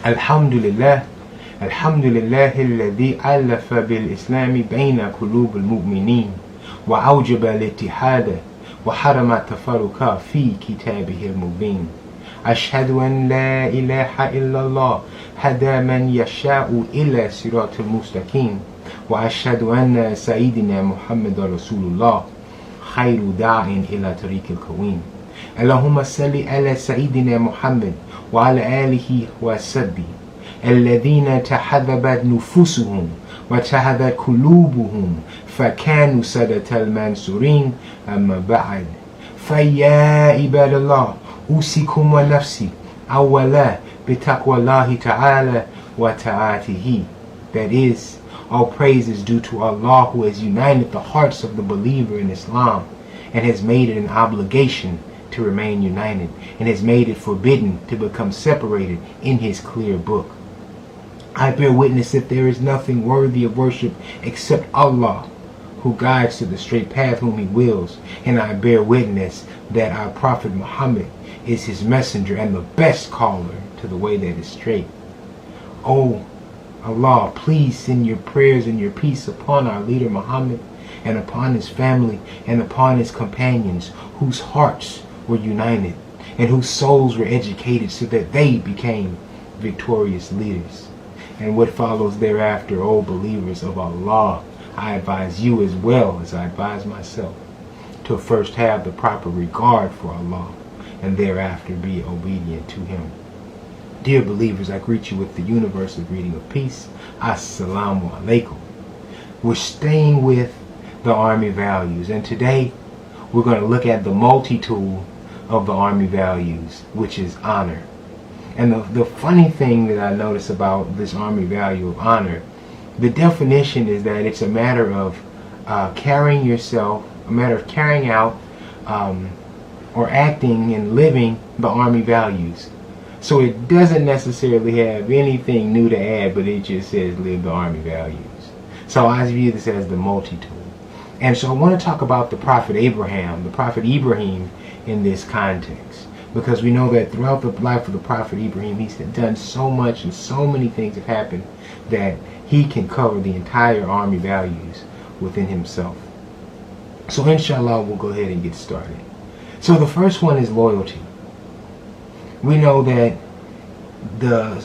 Alhamdulillah, Alhamdulillah alladhi alafa bil islami bayna qulub al mu'minin wa awjaba al ittihada wa harama tafaruqa fi kitabihi al mubin. Ashhadu an la ilaha illallah hada man yasha'u ila siratal mustaqim wa ashhadu anna sayyidina Muhammadan Rasulullah khayru da'in ila tariq al-qawim. Allahumma salli ala sayyidina Muhammad wa ala alihi wa sahbihi alladhina tahadhabat nufusuhum wa tahadat qulubuhum fakanu sadatal mansurin. Amma ba'd, faya ibadallah, usikum wa nafsi awwala bitaqwallahi ta'ala wa ta'atihi. That is, all praise is due to Allah, who has united the hearts of the believer in Islam and has made it an obligation to remain united, and has made it forbidden to become separated in his clear book. I bear witness that there is nothing worthy of worship except Allah, who guides to the straight path whom he wills, and I bear witness that our Prophet Muhammad is his messenger and the best caller to the way that is straight. Oh Allah, please send your prayers and your peace upon our leader Muhammad, and upon his family, and upon his companions, whose hearts were united and whose souls were educated so that they became victorious leaders. And what follows thereafter, O believers of Allah, I advise you as well as I advise myself to first have the proper regard for Allah and thereafter be obedient to him. Dear believers, I greet you with the universal greeting of peace. Assalamu alaikum. We're staying with the Army values, and today we're going to look at the multi-tool of the Army values, which is honor. And the funny thing that I notice about this Army value of honor, the definition is that it's a matter of carrying yourself, a matter of carrying out or acting and living the Army values. So it doesn't necessarily have anything new to add, but it just says live the Army values. So I view this as the multi-tool. And so I want to talk about the Prophet Ibrahim in this context, because we know that throughout the life of the Prophet Ibrahim, he's done so much and so many things have happened that he can cover the entire Army values within himself. So inshallah, we'll go ahead and get started. So the first one is loyalty. We know that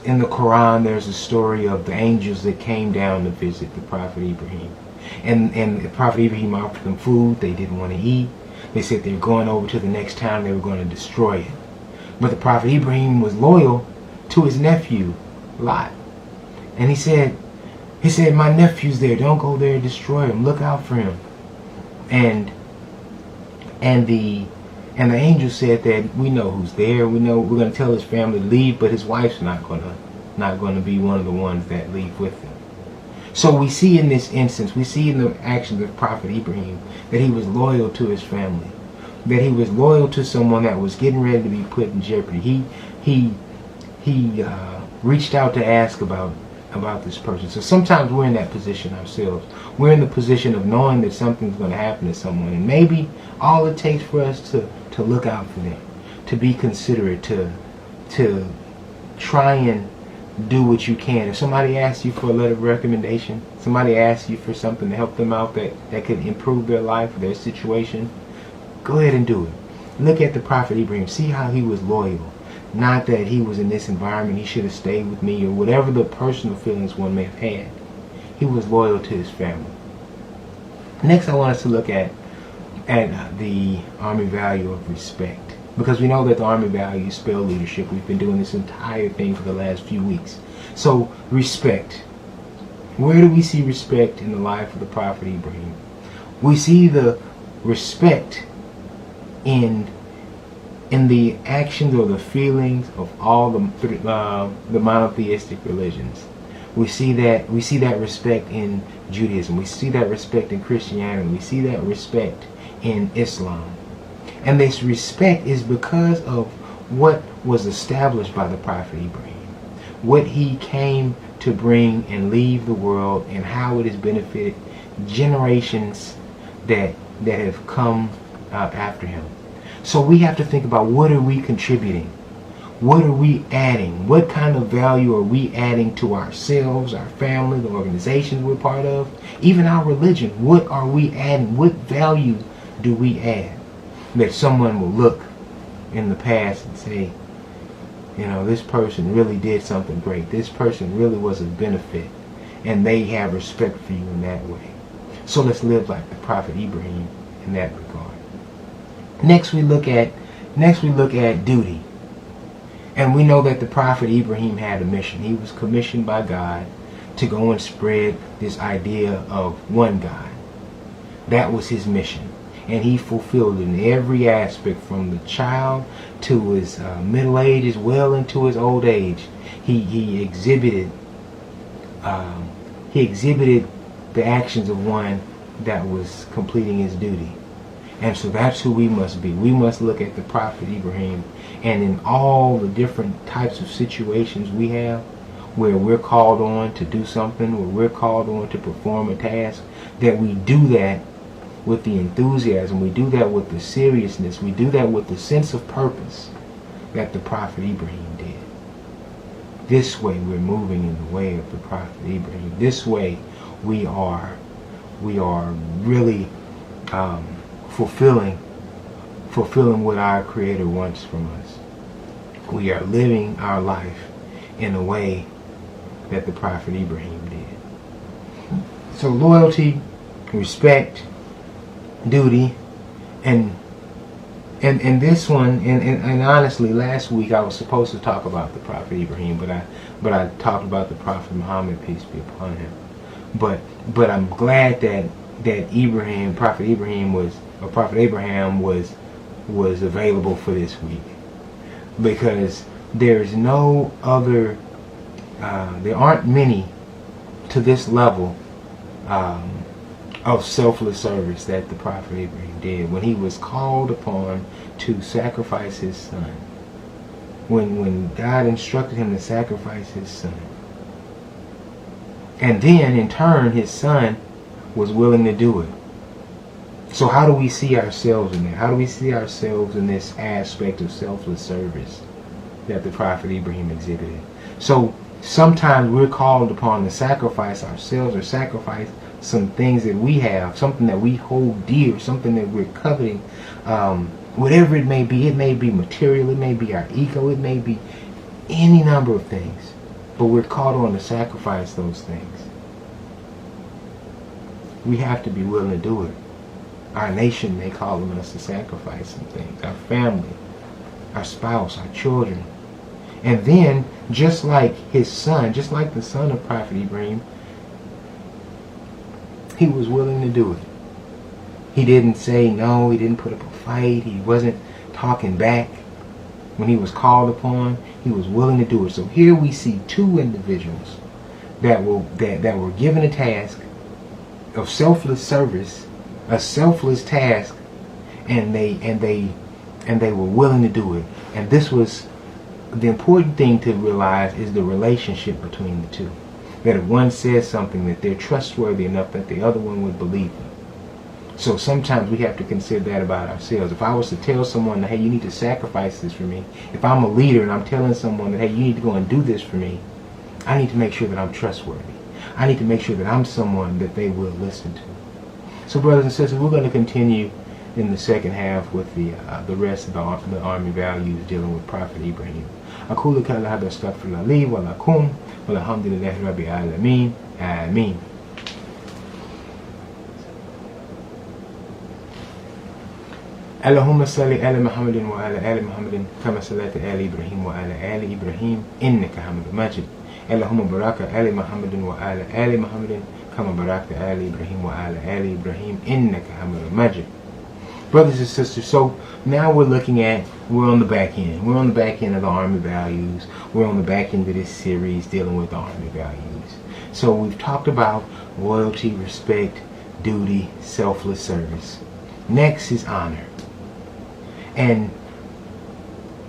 in the Quran there's a story of the angels that came down to visit the Prophet Ibrahim. And the Prophet Ibrahim offered them food. They didn't want to eat. They said they were going over to the next town, they were going to destroy it. But the Prophet Ibrahim was loyal to his nephew, Lot. And he said, my nephew's there. Don't go there and destroy him. Look out for him. And the angel said that we know who's there. We know we're going to tell his family to leave, but his wife's not going to be one of the ones that leave with him. So we see in this instance, we see in the actions of Prophet Ibrahim that he was loyal to his family, that he was loyal to someone that was getting ready to be put in jeopardy. He reached out to ask about this person. So sometimes we're in that position ourselves. We're in the position of knowing that something's going to happen to someone, and maybe all it takes for us to look out for them, to be considerate, to try and do what you can. If somebody asks you for a letter of recommendation, somebody asks you for something to help them out that could improve their life, their situation, go ahead and do it. Look at the Prophet Ibrahim. See how he was loyal. Not that he was in this environment, he should have stayed with me, or whatever the personal feelings one may have had. He was loyal to his family. Next, I want us to look at the Army value of respect. Because we know that the Army values spell leadership. We've been doing this entire thing for the last few weeks. So, respect. Where do we see respect in the life of the Prophet Ibrahim? We see the respect in the actions or the feelings of all the monotheistic religions. We see that respect in Judaism. We see that respect in Christianity. We see that respect in Islam. And this respect is because of what was established by the Prophet Ibrahim, what he came to bring and leave the world, and how it has benefited generations that have come after him. So we have to think about, what are we contributing? What are we adding? What kind of value are we adding to ourselves, our family, the organizations we're part of, even our religion? What are we adding? What value do we add that someone will look in the past and say, you know, this person really did something great. This person really was of benefit, and they have respect for you in that way. So let's live like the Prophet Ibrahim in that regard. Next we look at duty. And we know that the Prophet Ibrahim had a mission. He was commissioned by God to go and spread this idea of one God. That was his mission. And he fulfilled it in every aspect, from the child to his middle age as well into his old age. He exhibited the actions of one that was completing his duty. And so that's who we must be. We must look at the Prophet Ibrahim, and in all the different types of situations we have where we're called on to do something, where we're called on to perform a task, that we do that with the enthusiasm, we do that with the seriousness, we do that with the sense of purpose that the Prophet Ibrahim did. This way we're moving in the way of the Prophet Ibrahim. This way we are really fulfilling what our Creator wants from us. We are living our life in a way that the Prophet Ibrahim did. So loyalty, respect, duty, and this one, and honestly, last week I was supposed to talk about the Prophet Ibrahim, but I talked about the Prophet Muhammad, peace be upon him. But I'm glad that Prophet Ibrahim was available for this week, because there's no other, there aren't many to this level of selfless service that the Prophet Ibrahim did when he was called upon to sacrifice his son. When God instructed him to sacrifice his son, and then in turn his son was willing to do it. So how do we see ourselves in that? How do we see ourselves in this aspect of selfless service that the Prophet Ibrahim exhibited? So sometimes we're called upon to sacrifice ourselves, or sacrifice some things that we have, something that we hold dear, something that we're coveting, whatever it may be. It may be material, it may be our ego, it may be any number of things, but we're called on to sacrifice those things. We have to be willing to do it. Our nation may call on us to sacrifice some things, our family, our spouse, our children. And then, just like his son, just like the son of Prophet Ibrahim, he was willing to do it. He didn't say no, he didn't put up a fight, he wasn't talking back. When he was called upon, he was willing to do it. So here we see two individuals that were given a task of selfless service, a selfless task, and they were willing to do it. And this was the important thing to realize, is the relationship between the two. That if one says something, that they're trustworthy enough that the other one would believe them. So sometimes we have to consider that about ourselves. If I was to tell someone that, hey, you need to sacrifice this for me, if I'm a leader and I'm telling someone that, hey, you need to go and do this for me, I need to make sure that I'm trustworthy. I need to make sure that I'm someone that they will listen to. So brothers and sisters, we're going to continue in the second half with the rest of the Army values dealing with Prophet Ibrahim. أقول قولي هذا أستغفر الله لي ولكم والحمد لله رب العالمين آمين. اللهم صل على محمد وعلى آل محمد كما صليت على إبراهيم وعلى آل إبراهيم إنك حميد مجيد. اللهم بارك على محمد وعلى آل محمد كما باركت على إبراهيم وعلى آل إبراهيم إنك حميد مجيد. Brothers and sisters, so now we're on the back end. We're on the back end of the Army values. We're on the back end of this series dealing with the Army values. So we've talked about loyalty, respect, duty, selfless service. Next is honor. And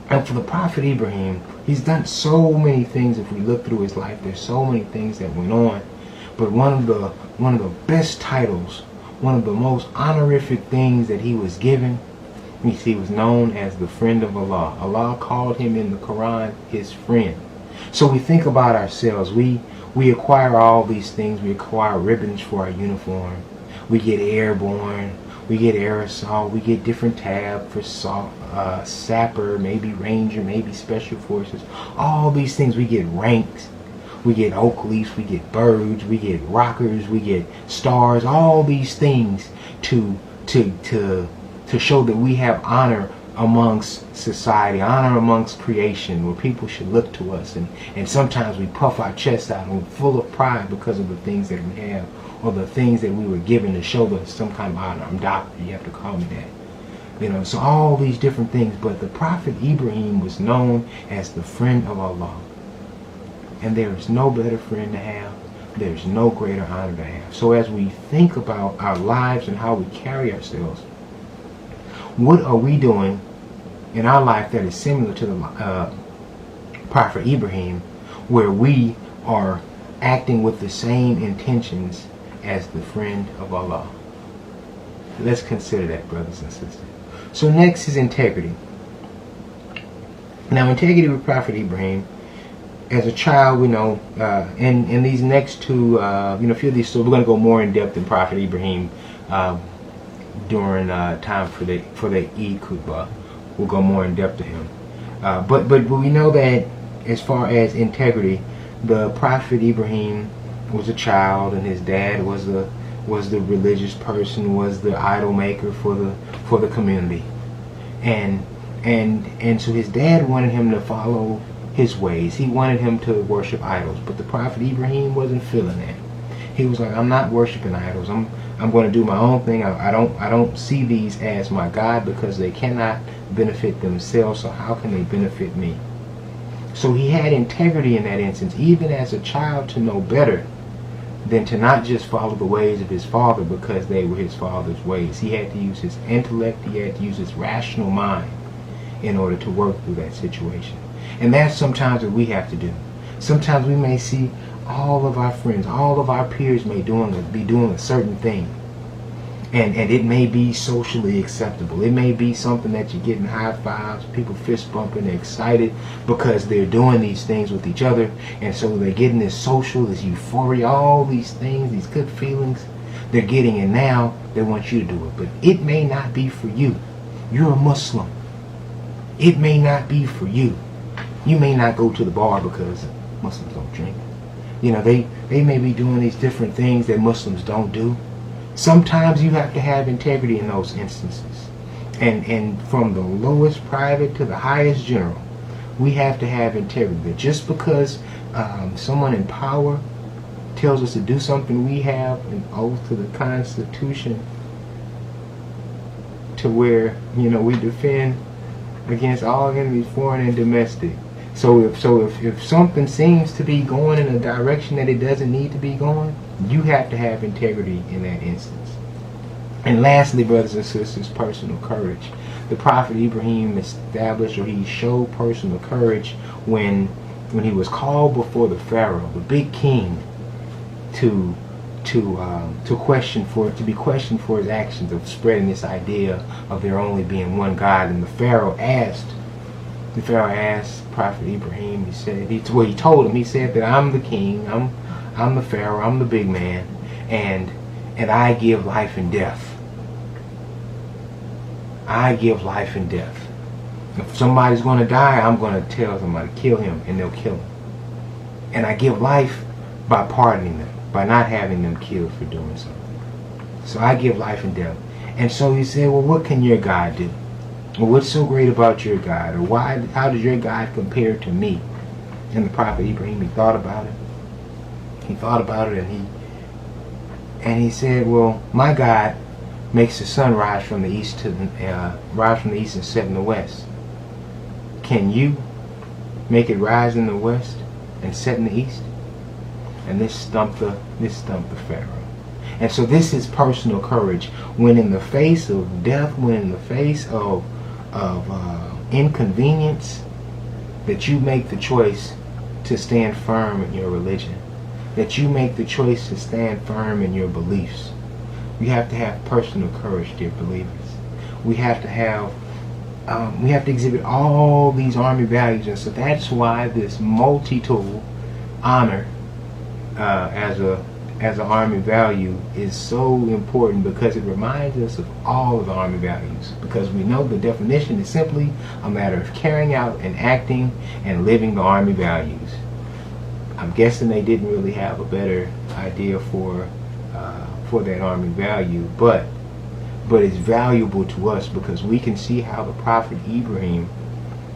for the Prophet Ibrahim, he's done so many things. If we look through his life, there's so many things that went on. But one of the best titles, one of the most honorific things that he was given, He was known as the friend of Allah. Allah called him in the Quran his friend. So we think about ourselves. We acquire all these things. We acquire ribbons for our uniform. We get airborne. We get aerosol. We get different tab for sapper, maybe ranger, maybe special forces. All these things. We get ranks. We get oak leaves. We get birds. We get rockers. We get stars. All these things to show that we have honor amongst society, honor amongst creation, where people should look to us. And sometimes we puff our chests out and we're full of pride because of the things that we have, or the things that we were given to show us some kind of honor. I'm doctor, you have to call me that. So all these different things. But the Prophet Ibrahim was known as the friend of Allah. And there is no better friend to have. There's no greater honor to have. So as we think about our lives and how we carry ourselves, what are we doing in our life that is similar to the Prophet Ibrahim, where we are acting with the same intentions as the friend of Allah? Let's consider that, brothers and sisters. So next is integrity. Now, integrity with Prophet Ibrahim, as a child, we know, in these next two, a few of these, so we're going to go more in depth in Prophet Ibrahim during time for the Eid Khutbah. We'll go more in depth to him. But we know that as far as integrity, the Prophet Ibrahim was a child, and his dad was the religious person, was the idol maker for the community, and so his dad wanted him to follow his ways. He wanted him to worship idols, but the Prophet Ibrahim wasn't feeling that. He was like, I'm not worshiping idols. I'm going to do my own thing. I don't see these as my God, because they cannot benefit themselves. So how can they benefit me? So he had integrity in that instance, even as a child, to know better than to not just follow the ways of his father because they were his father's ways. He had to use his intellect. He had to use his rational mind in order to work through that situation. And that's sometimes what we have to do. Sometimes we may see all of our friends, all of our peers may be doing a certain thing. And it may be socially acceptable. It may be something that you're getting high fives, people fist bumping, they're excited because they're doing these things with each other. And so they're getting this social, this euphoria, all these things, these good feelings they're getting, and now they want you to do it. But it may not be for you. You're a Muslim. It may not be for you. You may not go to the bar because Muslims don't drink. They may be doing these different things that Muslims don't do. Sometimes you have to have integrity in those instances. And from the lowest private to the highest general, we have to have integrity. That just because someone in power tells us to do something, we have an oath to the Constitution to where, we defend against all enemies, foreign and domestic. So if something seems to be going in a direction that it doesn't need to be going, you have to have integrity in that instance. And lastly, brothers and sisters, personal courage. The Prophet Ibrahim established, or he showed personal courage when he was called before the Pharaoh, the big king, to be questioned for his actions of spreading this idea of there only being one God. And the Pharaoh asked Prophet Ibrahim, he told him, he said that I'm the king, I'm the Pharaoh, I'm the big man, and I give life and death. I give life and death. If somebody's going to die, I'm going to tell somebody, kill him, and they'll kill him. And I give life by pardoning them, by not having them killed for doing something. So I give life and death. And so he said, well, what can your God do? Well, what's so great about your God? Or how does your God compare to me? And the Prophet Ibrahim, he thought about it. He thought about it, and he said, well, my God makes the sun rise from the east and set in the west. Can you make it rise in the west and set in the east? And this stumped the Pharaoh. And so this is personal courage. When in the face of death, when in the face of inconvenience, that you make the choice to stand firm in your religion. That you make the choice to stand firm in your beliefs. We have to have personal courage, dear believers. We have to have we have to exhibit all these Army values, and so that's why this multi-tool honor as an Army value is so important, because it reminds us of all of the Army values, because we know the definition is simply a matter of carrying out and acting and living the Army values. I'm guessing they didn't really have a better idea for that Army value, but it's valuable to us because we can see how the Prophet Ibrahim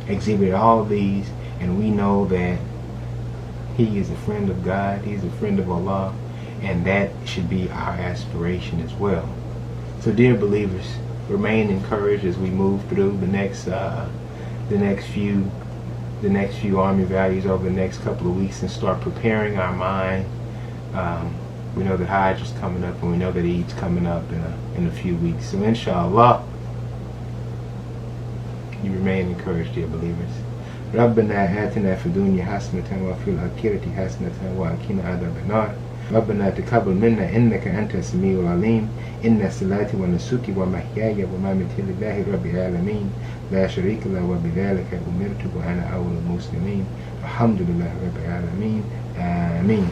exhibited all of these, and we know that he is a friend of God, he's a friend of Allah, and that should be our aspiration as well. So dear believers, remain encouraged as we move through the next few Army values over the next couple of weeks and start preparing our mind. We know that Hajj is coming up, and we know that Eid's coming up in a few weeks. So inshallah, you remain encouraged, dear believers. ربنا آتنا في الدنيا حسنة وفي الآخرة حسنة وقنا عذاب النار. ربنا تقبل منا إنك أنت السميع العليم. إن صلاتي ونسكي ومحياي ومماتي لله رب العالمين لا شريك له وبذلك أمرت وأنا أول المسلمين. الحمد لله رب العالمين. آمين.